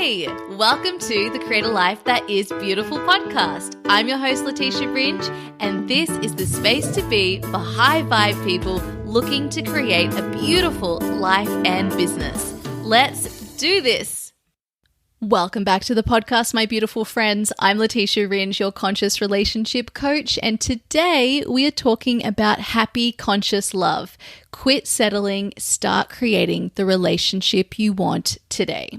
Hey, welcome to the Create a Life That Is Beautiful podcast. I'm your host, Leticia Ringe, and this is the space to be for high vibe people looking to create a beautiful life and business. Let's do this. Welcome back to the podcast, my beautiful friends. I'm Leticia Ringe, your conscious relationship coach, and today we are talking about happy, conscious love. Quit settling, start creating the relationship you want today.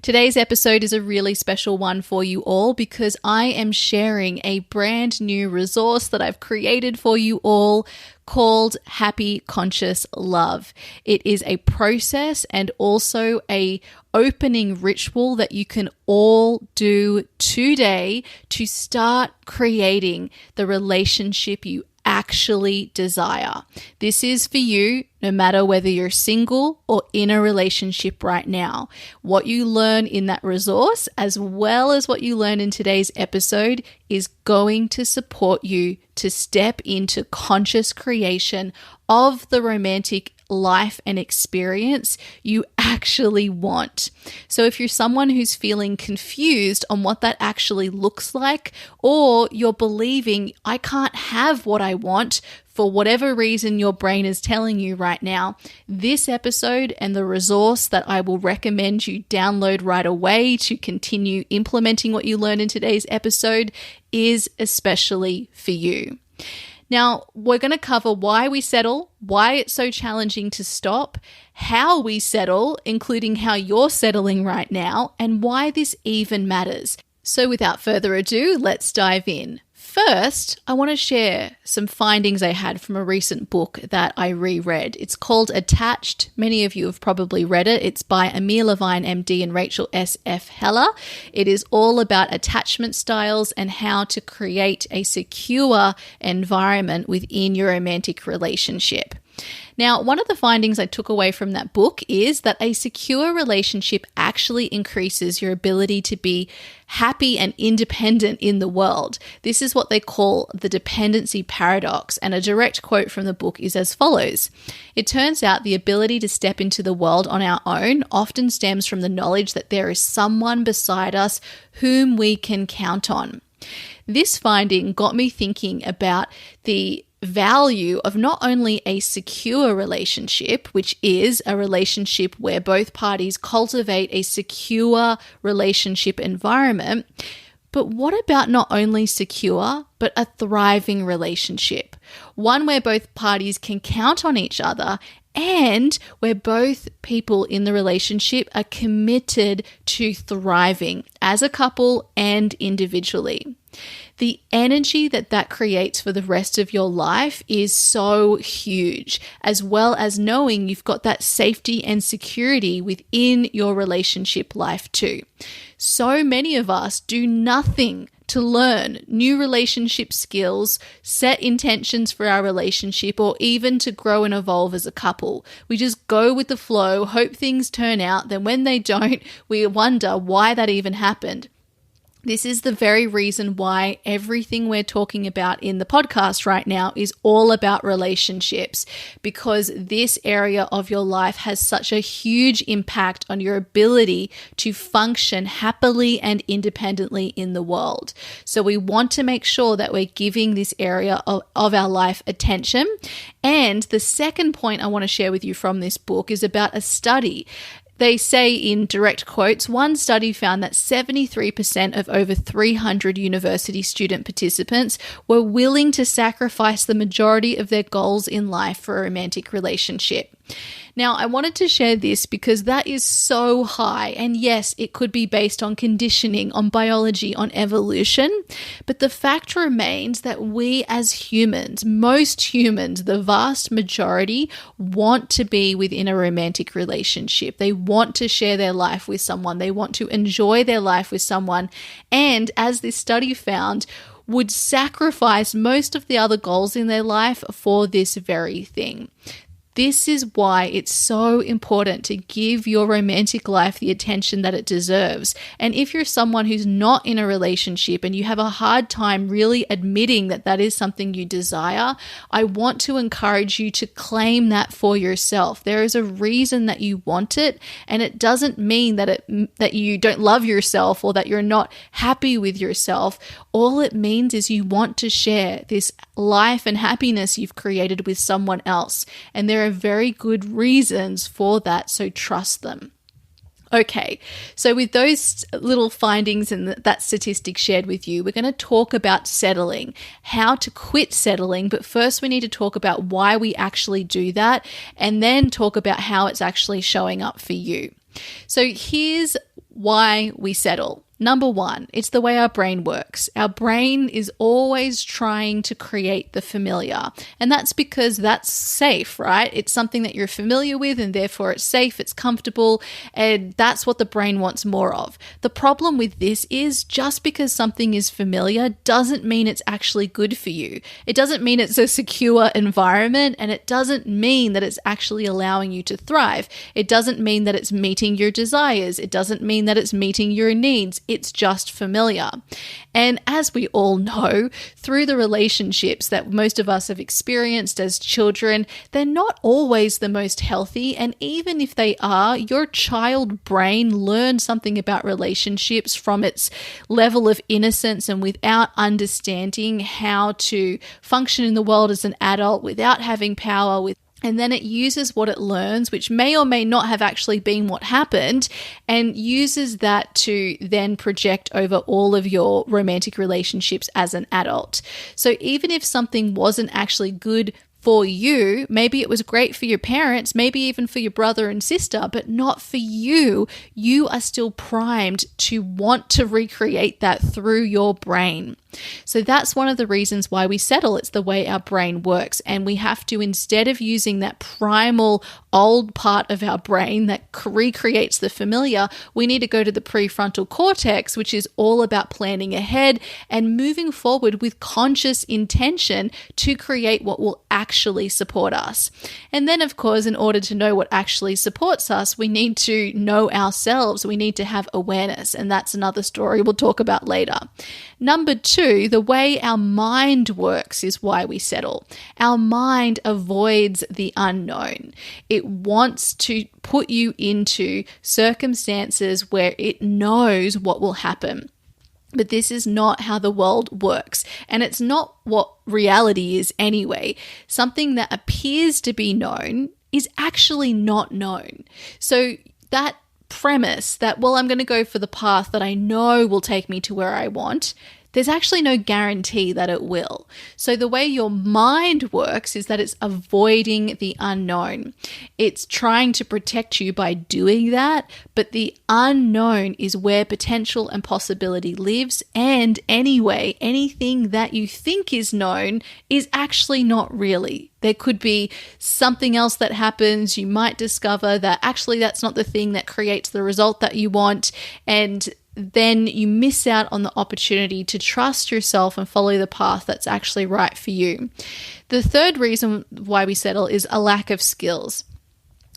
Today's episode is a really special one for you all because I am sharing a brand new resource that I've created for you all called Happy Conscious Love. It is a process and also a opening ritual that you can all do today to start creating the relationship you actually desire. This is for you no matter whether you're single or in a relationship right now. What you learn in that resource, as well as what you learn in today's episode, is going to support you to step into conscious creation of the romantic life and experience you actually want. So if you're someone who's feeling confused on what that actually looks like, or you're believing I can't have what I want for whatever reason your brain is telling you right now, this episode and the resource that I will recommend you download right away to continue implementing what you learn in today's episode is especially for you. Now, we're going to cover why we settle, why it's so challenging to stop, how we settle, including how you're settling right now, and why this even matters. So without further ado, let's dive in. First, I want to share some findings I had from a recent book that I reread. It's called Attached. Many of you have probably read it. It's by Amir Levine, MD, and Rachel S.F. Heller. It is all about attachment styles and how to create a secure environment within your romantic relationship. Now, one of the findings I took away from that book is that a secure relationship actually increases your ability to be happy and independent in the world. This is what they call the dependency paradox, and a direct quote from the book is as follows. It turns out the ability to step into the world on our own often stems from the knowledge that there is someone beside us whom we can count on. This finding got me thinking about the value of not only a secure relationship, which is a relationship where both parties cultivate a secure relationship environment, but what about not only secure, but a thriving relationship? One where both parties can count on each other and where both people in the relationship are committed to thriving as a couple and individually. The energy that creates for the rest of your life is so huge, as well as knowing you've got that safety and security within your relationship life too. So many of us do nothing to learn new relationship skills, set intentions for our relationship, or even to grow and evolve as a couple. We just go with the flow, hope things turn out, then when they don't, we wonder why that even happened. This is the very reason why everything we're talking about in the podcast right now is all about relationships, because this area of your life has such a huge impact on your ability to function happily and independently in the world. So we want to make sure that we're giving this area of our life attention. And the second point I want to share with you from this book is about a study. They say in direct quotes, one study found that 73% of over 300 university student participants were willing to sacrifice the majority of their goals in life for a romantic relationship. Now, I wanted to share this because that is so high, and yes, it could be based on conditioning, on biology, on evolution, but the fact remains that we as humans, most humans, the vast majority, want to be within a romantic relationship. They want to share their life with someone. They want to enjoy their life with someone, and as this study found, would sacrifice most of the other goals in their life for this very thing. This is why it's so important to give your romantic life the attention that it deserves. And if you're someone who's not in a relationship and you have a hard time really admitting that that is something you desire, I want to encourage you to claim that for yourself. There is a reason that you want it, and it doesn't mean that you don't love yourself or that you're not happy with yourself. All it means is you want to share this life and happiness you've created with someone else. And there are very good reasons for that, so trust them. Okay, so with those little findings and that statistic shared with you, we're going to talk about settling, how to quit settling, but first we need to talk about why we actually do that, and then talk about how it's actually showing up for you. So here's why we settle. Number one, it's the way our brain works. Our brain is always trying to create the familiar, and that's because that's safe, right? It's something that you're familiar with, and therefore it's safe, it's comfortable, and that's what the brain wants more of. The problem with this is just because something is familiar doesn't mean it's actually good for you. It doesn't mean it's a secure environment, and it doesn't mean that it's actually allowing you to thrive. It doesn't mean that it's meeting your desires. It doesn't mean that it's meeting your needs. It's just familiar. And as we all know, through the relationships that most of us have experienced as children, they're not always the most healthy. And even if they are, your child brain learned something about relationships from its level of innocence and without understanding how to function in the world as an adult, without having power, and then it uses what it learns, which may or may not have actually been what happened, and uses that to then project over all of your romantic relationships as an adult. So even if something wasn't actually good for you, maybe it was great for your parents, maybe even for your brother and sister, but not for you, you are still primed to want to recreate that through your brain. So that's one of the reasons why we settle. It's the way our brain works. And we have to, instead of using that primal old part of our brain that recreates the familiar, we need to go to the prefrontal cortex, which is all about planning ahead and moving forward with conscious intention to create what will actually support us. And then, of course, in order to know what actually supports us, we need to know ourselves. We need to have awareness. And that's another story we'll talk about later. Number two, the way our mind works is why we settle. Our mind avoids the unknown. It wants to put you into circumstances where it knows what will happen. But this is not how the world works. And it's not what reality is anyway. Something that appears to be known is actually not known. So that premise that, well, I'm going to go for the path that I know will take me to where I want, there's actually no guarantee that it will. So the way your mind works is that it's avoiding the unknown. It's trying to protect you by doing that, but the unknown is where potential and possibility lives. And anyway, anything that you think is known is actually not really. There could be something else that happens. You might discover that actually that's not the thing that creates the result that you want, and then you miss out on the opportunity to trust yourself and follow the path that's actually right for you. The third reason why we settle is a lack of skills.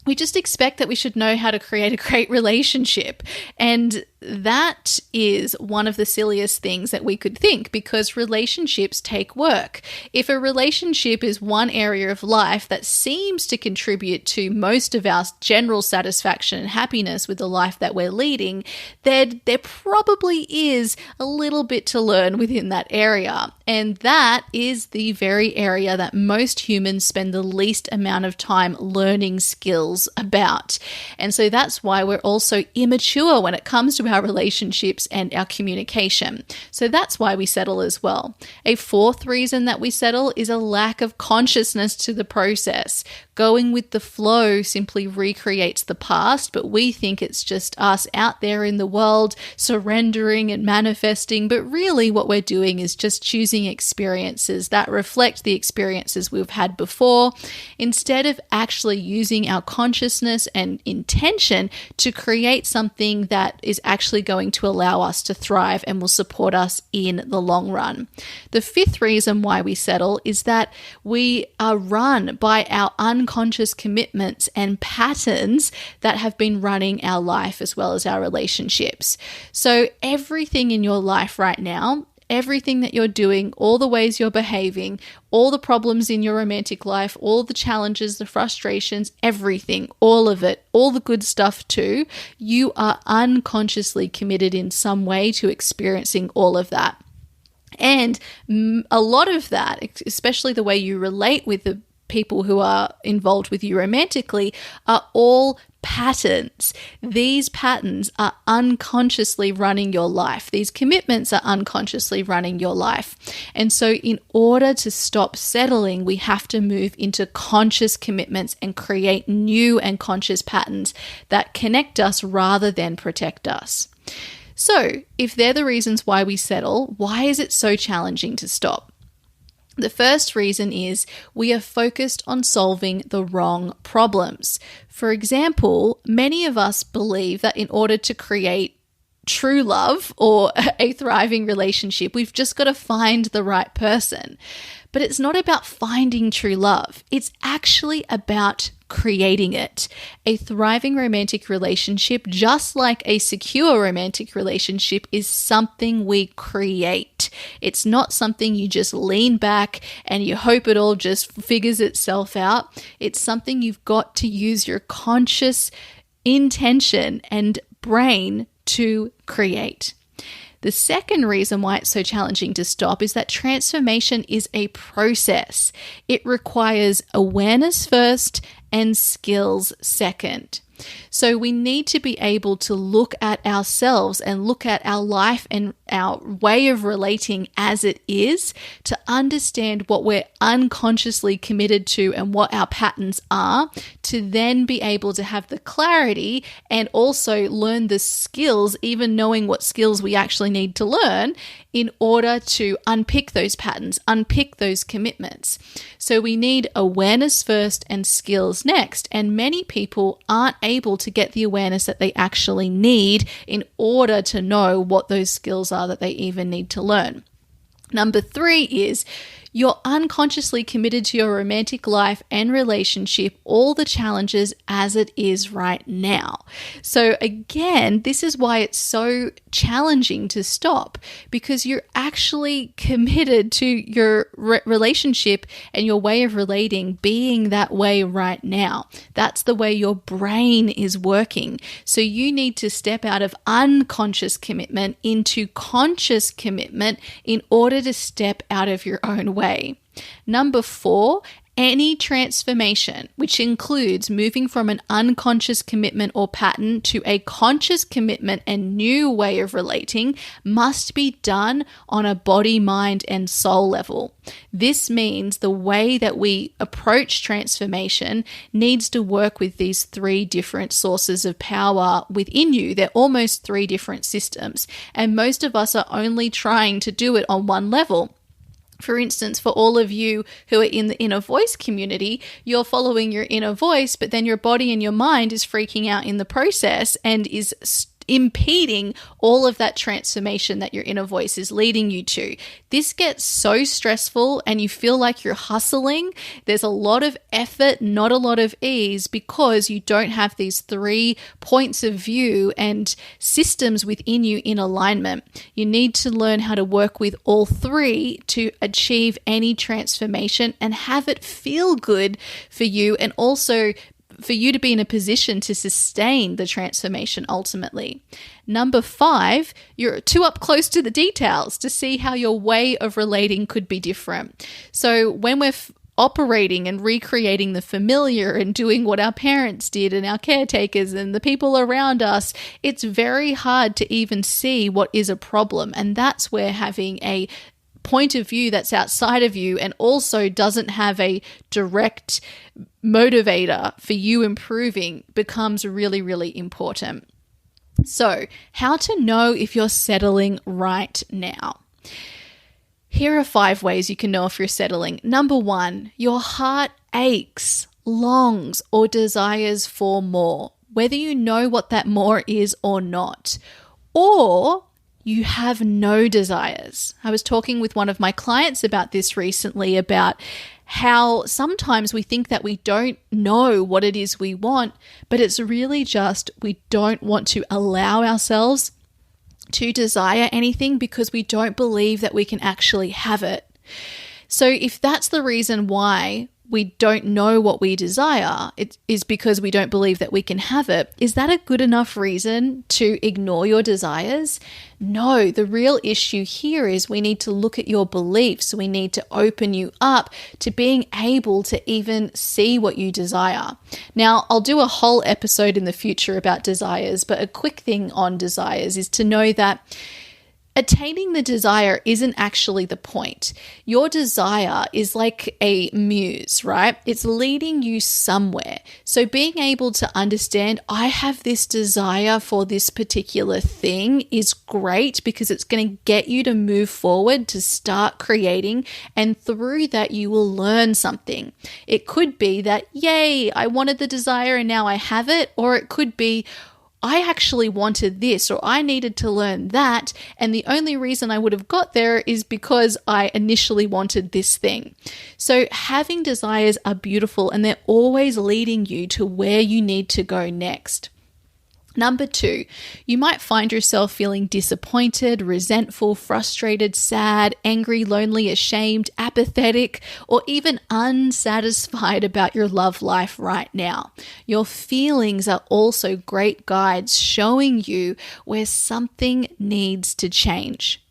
We just expect that we should know how to create a great relationship. And that is one of the silliest things that we could think, because relationships take work. If a relationship is one area of life that seems to contribute to most of our general satisfaction and happiness with the life that we're leading, then there probably is a little bit to learn within that area. And that is the very area that most humans spend the least amount of time learning skills about. And so that's why we're also immature when it comes to our relationships and our communication. So that's why we settle as well. A fourth reason that we settle is a lack of consciousness to the process. Going with the flow simply recreates the past, but we think it's just us out there in the world surrendering and manifesting. But really what we're doing is just choosing experiences that reflect the experiences we've had before, instead of actually using our consciousness and intention to create something that is actually actually going to allow us to thrive and will support us in the long run. The fifth reason why we settle is that we are run by our unconscious commitments and patterns that have been running our life as well as our relationships. So everything in your life right now, everything that you're doing, all the ways you're behaving, all the problems in your romantic life, all the challenges, the frustrations, everything, all of it, all the good stuff too, you are unconsciously committed in some way to experiencing all of that. And a lot of that, especially the way you relate with the people who are involved with you romantically, are all patterns. These patterns are unconsciously running your life. These commitments are unconsciously running your life. And so in order to stop settling, we have to move into conscious commitments and create new and conscious patterns that connect us rather than protect us. So if they're the reasons why we settle, why is it so challenging to stop? The first reason is we are focused on solving the wrong problems. For example, many of us believe that in order to create true love or a thriving relationship, we've just got to find the right person. But it's not about finding true love. It's actually about creating it. A thriving romantic relationship, just like a secure romantic relationship, is something we create. It's not something you just lean back and you hope it all just figures itself out. It's something you've got to use your conscious intention and brain to create. The second reason why it's so challenging to stop is that transformation is a process. It requires awareness first and skills second. So we need to be able to look at ourselves and look at our life and our way of relating as it is to understand what we're unconsciously committed to and what our patterns are, to then be able to have the clarity and also learn the skills, even knowing what skills we actually need to learn in order to unpick those patterns, unpick those commitments. So we need awareness first and skills next. And many people aren't able to get the awareness that they actually need in order to know what those skills are that they even need to learn. Number 3 is you're unconsciously committed to your romantic life and relationship, all the challenges as it is right now. So again, this is why it's so challenging to stop, because you're actually committed to your relationship and your way of relating being that way right now. That's the way your brain is working. So you need to step out of unconscious commitment into conscious commitment in order to step out of your own way. Number 4, any transformation, which includes moving from an unconscious commitment or pattern to a conscious commitment and new way of relating, must be done on a body, mind, and soul level. This means the way that we approach transformation needs to work with these 3 different sources of power within you. They're almost 3 different systems, and most of us are only trying to do it on one level. For instance, for all of you who are in the inner voice community, you're following your inner voice, but then your body and your mind is freaking out in the process and is impeding all of that transformation that your inner voice is leading you to. This gets so stressful and you feel like you're hustling. There's a lot of effort, not a lot of ease, because you don't have these 3 points of view and systems within you in alignment. You need to learn how to work with all 3 to achieve any transformation and have it feel good for you, and also for you to be in a position to sustain the transformation ultimately. Number 5, you're too up close to the details to see how your way of relating could be different. So when we're operating and recreating the familiar and doing what our parents did and our caretakers and the people around us, it's very hard to even see what is a problem. And that's where having a point of view that's outside of you and also doesn't have a direct motivator for you improving becomes really, really important. So, how to know if you're settling right now? Here are 5 ways you can know if you're settling. Number 1, your heart aches, longs, or desires for more, whether you know what that more is or not. or you have no desires. I was talking with one of my clients about this recently, about how sometimes we think that we don't know what it is we want, but it's really just we don't want to allow ourselves to desire anything because we don't believe that we can actually have it. So if that's the reason why we don't know what we desire, it is because we don't believe that we can have it. Is that a good enough reason to ignore your desires? No, the real issue here is we need to look at your beliefs. We need to open you up to being able to even see what you desire. Now, I'll do a whole episode in the future about desires, but a quick thing on desires is to know that attaining the desire isn't actually the point. Your desire is like a muse, right? It's leading you somewhere. So being able to understand, I have this desire for this particular thing is great because it's going to get you to move forward to start creating. And through that, you will learn something. It could be that, yay, I wanted the desire and now I have it. Or it could be, I actually wanted this, or I needed to learn that, and the only reason I would have got there is because I initially wanted this thing. So having desires are beautiful, and they're always leading you to where you need to go next. Number 2, you might find yourself feeling disappointed, resentful, frustrated, sad, angry, lonely, ashamed, apathetic, or even unsatisfied about your love life right now. Your feelings are also great guides showing you where something needs to change.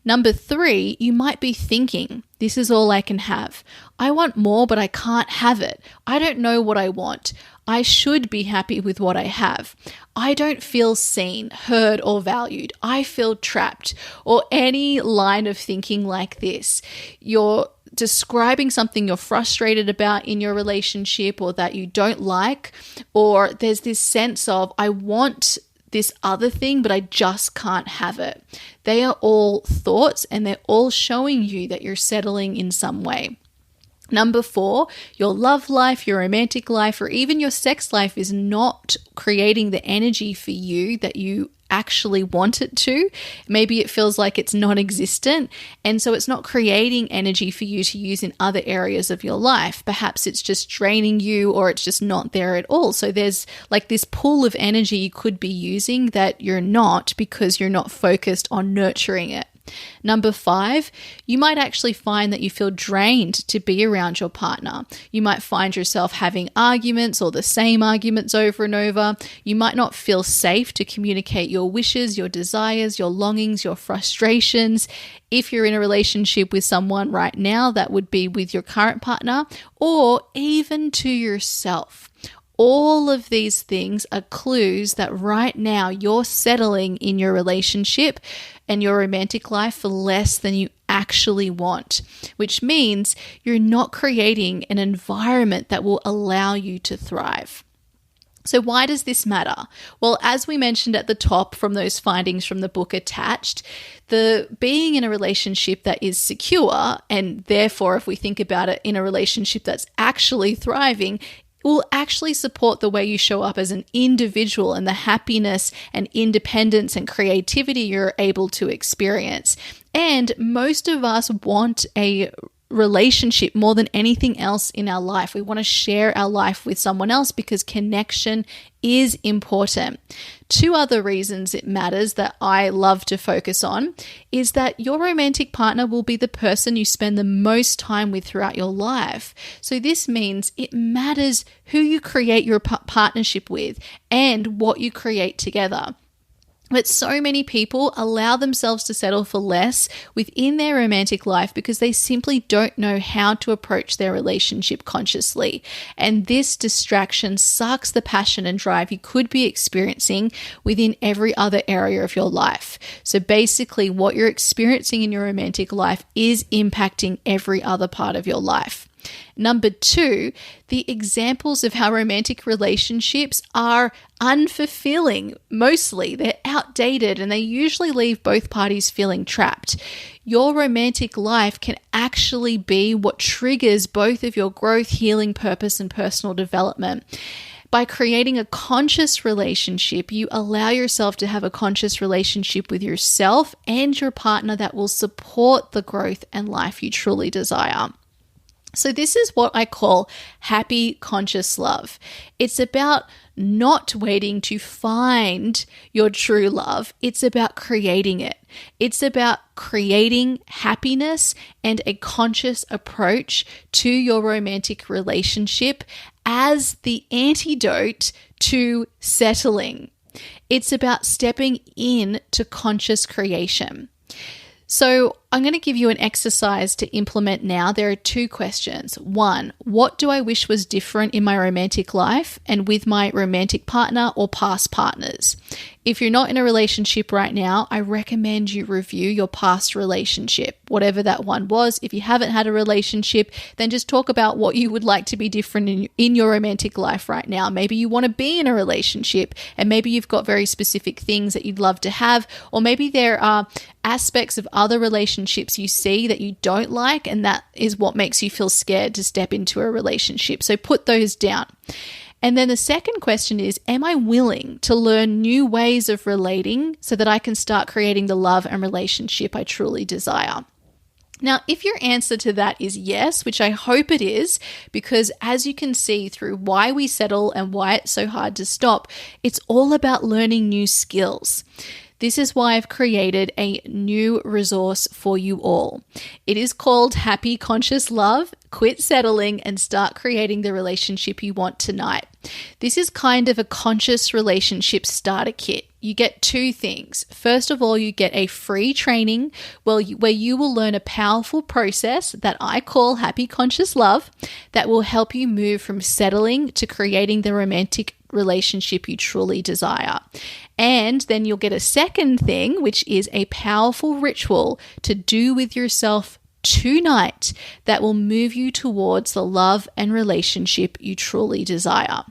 Number 3, you might be thinking, this is all I can have. I want more, but I can't have it. I don't know what I want. I should be happy with what I have. I don't feel seen, heard, or valued. I feel trapped. Or any line of thinking like this. You're describing something you're frustrated about in your relationship or that you don't like, or there's this sense of, I want this other thing, but I just can't have it. They are all thoughts, and they're all showing you that you're settling in some way. Number 4, your love life, your romantic life, or even your sex life is not creating the energy for you that you actually want it to. Maybe it feels like it's non-existent, and so it's not creating energy for you to use in other areas of your life. Perhaps it's just draining you, or it's just not there at all. So there's like this pool of energy you could be using that you're not, because you're not focused on nurturing it. Number 5, you might actually find that you feel drained to be around your partner. You might find yourself having arguments or the same arguments over and over. You might not feel safe to communicate your wishes, your desires, your longings, your frustrations. If you're in a relationship with someone right now, that would be with your current partner, or even to yourself. All of these things are clues that right now you're settling in your relationship and your romantic life for less than you actually want, which means you're not creating an environment that will allow you to thrive. So why does this matter? Well, as we mentioned at the top from those findings from the book attached, the being in a relationship that is secure, and therefore if we think about it in a relationship that's actually thriving, will actually support the way you show up as an individual and the happiness and independence and creativity you're able to experience. And most of us want a relationship more than anything else in our life. We want to share our life with someone else because connection is important. 2 other reasons it matters that I love to focus on is that your romantic partner will be the person you spend the most time with throughout your life. So this means it matters who you create your partnership with and what you create together. But so many people allow themselves to settle for less within their romantic life because they simply don't know how to approach their relationship consciously. And this distraction sucks the passion and drive you could be experiencing within every other area of your life. So basically, what you're experiencing in your romantic life is impacting every other part of your life. Number 2, the examples of how romantic relationships are unfulfilling. Mostly, they're outdated and they usually leave both parties feeling trapped. Your romantic life can actually be what triggers both of your growth, healing, purpose, and personal development. By creating a conscious relationship, you allow yourself to have a conscious relationship with yourself and your partner that will support the growth and life you truly desire. So this is what I call happy conscious love. It's about not waiting to find your true love. It's about creating it. It's about creating happiness and a conscious approach to your romantic relationship as the antidote to settling. It's about stepping in to conscious creation. So I'm going to give you an exercise to implement now. There are 2 questions. 1, what do I wish was different in my romantic life and with my romantic partner or past partners? If you're not in a relationship right now, I recommend you review your past relationship, whatever that one was. If you haven't had a relationship, then just talk about what you would like to be different in your romantic life right now. Maybe you want to be in a relationship and maybe you've got very specific things that you'd love to have, or maybe there are aspects of other relationships you see that you don't like, and that is what makes you feel scared to step into a relationship. So put those down. And then the second question is, am I willing to learn new ways of relating so that I can start creating the love and relationship I truly desire? Now, if your answer to that is yes, which I hope it is, because as you can see through why we settle and why it's so hard to stop, it's all about learning new skills. This is why I've created a new resource for you all. It is called Happy Conscious Love, Quit Settling and Start Creating the Relationship You Want Tonight. This is kind of a conscious relationship starter kit. You get 2 things. First of all, you get a free training where you will learn a powerful process that I call Happy Conscious Love that will help you move from settling to creating the romantic relationship you truly desire. And then you'll get a second thing, which is a powerful ritual to do with yourself tonight that will move you towards the love and relationship you truly desire.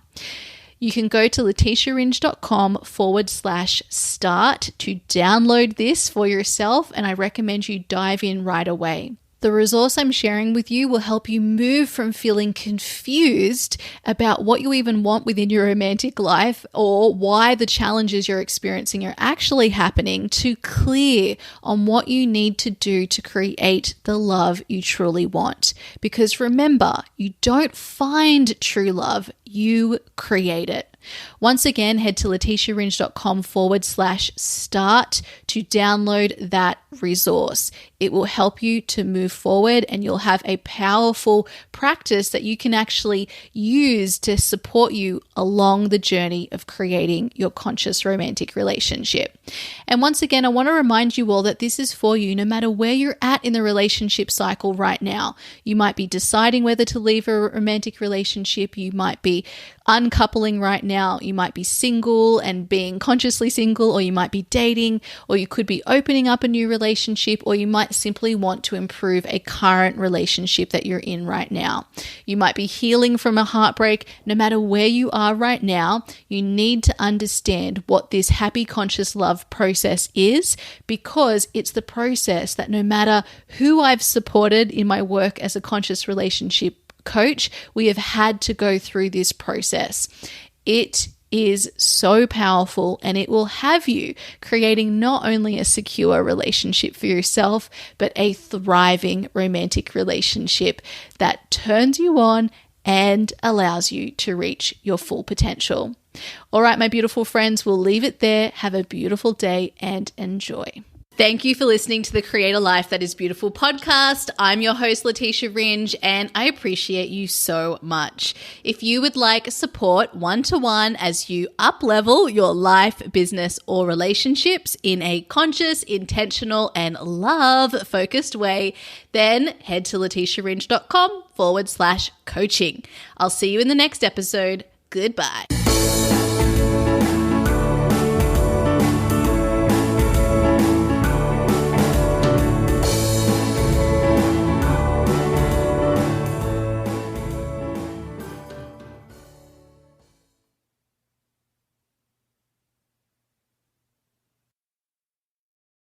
You can go to leticiaringe.com/start to download this for yourself, and I recommend you dive in right away. The resource I'm sharing with you will help you move from feeling confused about what you even want within your romantic life or why the challenges you're experiencing are actually happening to clear on what you need to do to create the love you truly want. Because remember, you don't find true love, you create it. Once again, head to leticiaringe.com/start to download that resource. It will help you to move forward and you'll have a powerful practice that you can actually use to support you along the journey of creating your conscious romantic relationship. And once again, I want to remind you all that this is for you no matter where you're at in the relationship cycle right now. You might be deciding whether to leave a romantic relationship. You might be uncoupling right now. You might be single and being consciously single, or you might be dating, or you could be opening up a new relationship, or you might simply want to improve a current relationship that you're in right now. You might be healing from a heartbreak. No matter where you are right now, you need to understand what this happy conscious love process is, because it's the process that no matter who I've supported in my work as a conscious relationship coach, we have had to go through this process. It is so powerful and it will have you creating not only a secure relationship for yourself, but a thriving romantic relationship that turns you on and allows you to reach your full potential. All right, my beautiful friends, we'll leave it there. Have a beautiful day and enjoy. Thank you for listening to the Create a Life That Is Beautiful podcast. I'm your host, Leticia Ringe, and I appreciate you so much. If you would like support one-to-one as you up-level your life, business, or relationships in a conscious, intentional, and love-focused way, then head to leticiaringe.com/coaching. I'll see you in the next episode. Goodbye.